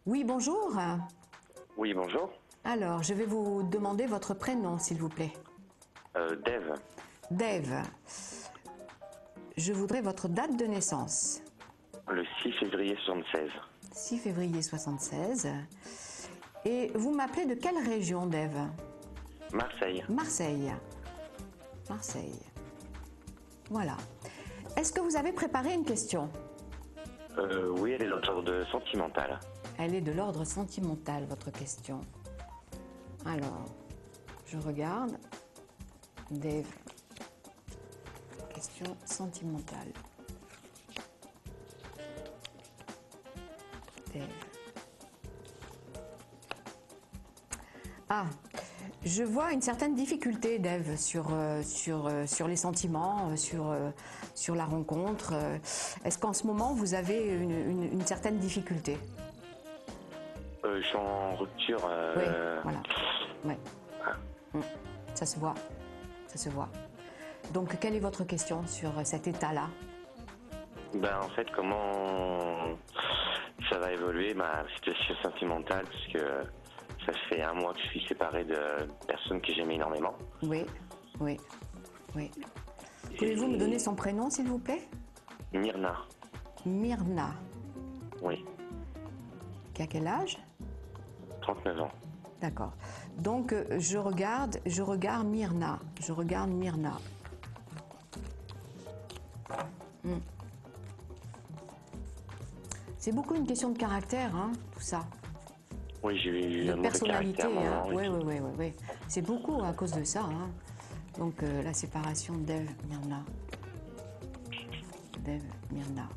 Oui, bonjour. Oui, bonjour. Alors, je vais vous demander votre prénom, s'il vous plaît. Dave, Dave. Je voudrais votre date de naissance. le 6 février 76. 6 février 76. Et vous m'appelez de quelle région, Dave? Marseille. Marseille. Marseille. Voilà. Est-ce que vous avez préparé une question? Oui, elle est l'ordre de sentimental. Elle est de l'ordre sentimental, votre question. Alors, je regarde. Dave. Question sentimentale. Dave. Ah, je vois une certaine difficulté, Dave, sur les sentiments, sur la rencontre. Est-ce qu'en ce moment, vous avez une certaine difficulté? Je suis en rupture. Oui, voilà. Ouais. Ça se voit. Ça se voit. Donc, quelle est votre question sur cet état-là? Ben, en fait, comment ça va évoluer ma situation sentimentale, parce que ça fait un mois que je suis séparé de personnes que j'aimais énormément. Oui, oui, oui. Pouvez-vous me donner son prénom, s'il vous plaît? Myrna, Myrna. oui, Qui a quel âge? 39 ans. D'accord. Donc, je regarde Myrna. Je regarde Myrna. Hmm. C'est beaucoup une question de caractère, hein, tout ça. Oui, j'ai eu De un mauvais personnalité, caractère, hein. maman, Oui, et tout. oui, oui, oui, oui. C'est beaucoup à cause de ça, hein. Donc, la séparation d'Ève, Myrna. Dave, Myrna.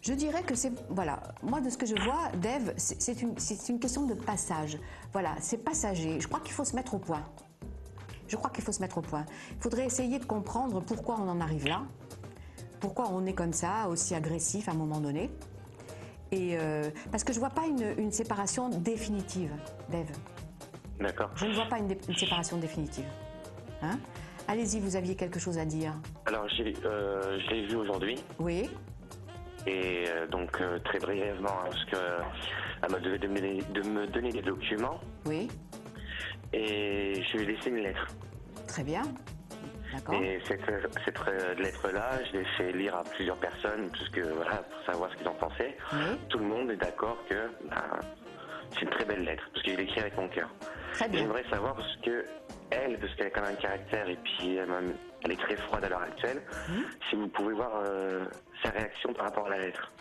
Je dirais que c'est, voilà, moi de ce que je vois, Dave, c'est une question de passage. Voilà, c'est passager. Je crois qu'il faut se mettre au point. Je crois qu'il faut se mettre au point. Il faudrait essayer de comprendre pourquoi on en arrive là, pourquoi on est comme ça, aussi agressif à un moment donné. Et parce que je ne vois pas une séparation définitive, Dave. D'accord. Je ne vois pas une séparation définitive. Hein? Allez-y, vous aviez quelque chose à dire. Alors, je l'ai vu aujourd'hui. Oui, Et donc très brièvement, hein, parce que elle m'a demandé de me donner des documents oui, et je lui ai laissé une lettre. très bien. D'accord. Et cette lettre-là, je l'ai fait lire à plusieurs personnes, puisque voilà, pour savoir ce qu'ils en pensaient. Oui. Tout le monde est d'accord que c'est une très belle lettre, parce que je l'ai écrit avec mon cœur. Très bien. J'aimerais savoir parce que elle, parce qu'elle a quand même un caractère et puis elle est très froide à l'heure actuelle, si vous pouvez voir sa réaction par rapport à la lettre.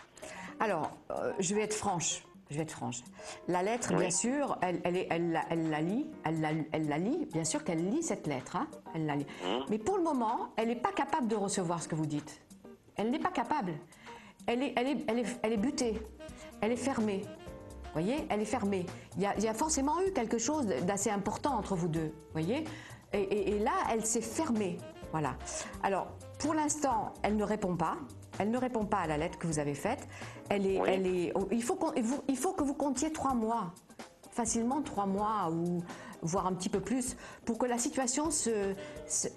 Alors, je vais être franche. Je vais être franche. La lettre, Oui. bien sûr, elle la lit. Elle la lit. Bien sûr qu'elle lit cette lettre. Hein, elle la lit. Mais pour le moment, elle n'est pas capable de recevoir ce que vous dites. Elle n'est pas capable. Elle est butée. Elle est fermée. Vous voyez, elle est fermée. Il y a forcément eu quelque chose d'assez important entre vous deux. Vous voyez, et là, elle s'est fermée. Voilà. Alors, pour l'instant, elle ne répond pas. Elle ne répond pas à la lettre que vous avez faite. Il faut que vous comptiez 3 mois, facilement 3 mois ou voire un petit peu plus, pour que la situation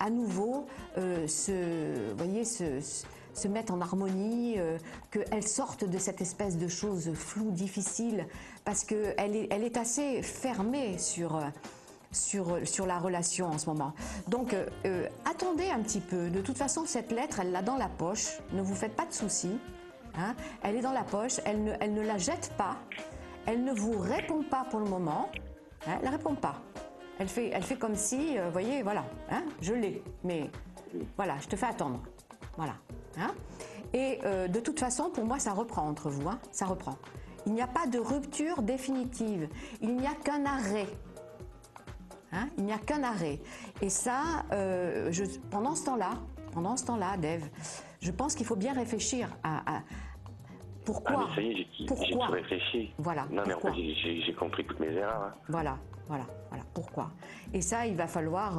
à nouveau se mette en harmonie, qu'elle sorte de cette espèce de chose floue, difficile, parce qu'elle est assez fermée sur la relation en ce moment. Donc, attendez un petit peu. De toute façon, cette lettre, elle l'a dans la poche. Ne vous faites pas de soucis. Hein. Elle est dans la poche. Elle ne la jette pas. Elle ne vous répond pas pour le moment. Hein. Elle ne répond pas. Elle fait comme si, vous voyez, voilà, hein, je l'ai. Mais voilà, je te fais attendre. Voilà. Hein. Et de toute façon, pour moi, ça reprend entre vous. Hein. Ça reprend. Il n'y a pas de rupture définitive. Il n'y a qu'un arrêt. Hein, il n'y a qu'un arrêt. Et ça, pendant ce temps-là, Dave, je pense qu'il faut bien réfléchir à pourquoi. Ah mais ça y est, j'ai tout réfléchi. Voilà. Non mais en Pourquoi. fait, j'ai compris toutes mes erreurs. Hein. Voilà. Pourquoi. Et ça, il va falloir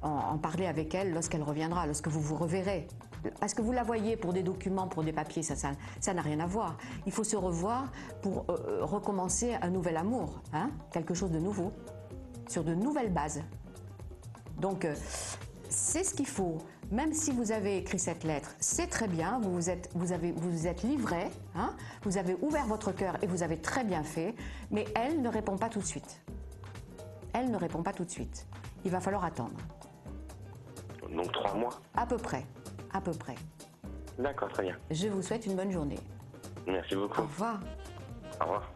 en parler avec elle lorsqu'elle reviendra, lorsque vous vous reverrez. Parce que vous la voyez pour des documents, pour des papiers, ça n'a rien à voir. Il faut se revoir pour recommencer un nouvel amour, hein, quelque chose de nouveau, sur de nouvelles bases. Donc, c'est ce qu'il faut. Même si vous avez écrit cette lettre, c'est très bien, vous vous êtes livré, hein, vous avez ouvert votre cœur et vous avez très bien fait, mais elle ne répond pas tout de suite. Elle ne répond pas tout de suite. Il va falloir attendre. Donc 3 mois? À peu près, à peu près. D'accord, très bien. Je vous souhaite une bonne journée. Merci beaucoup. Au revoir. Au revoir.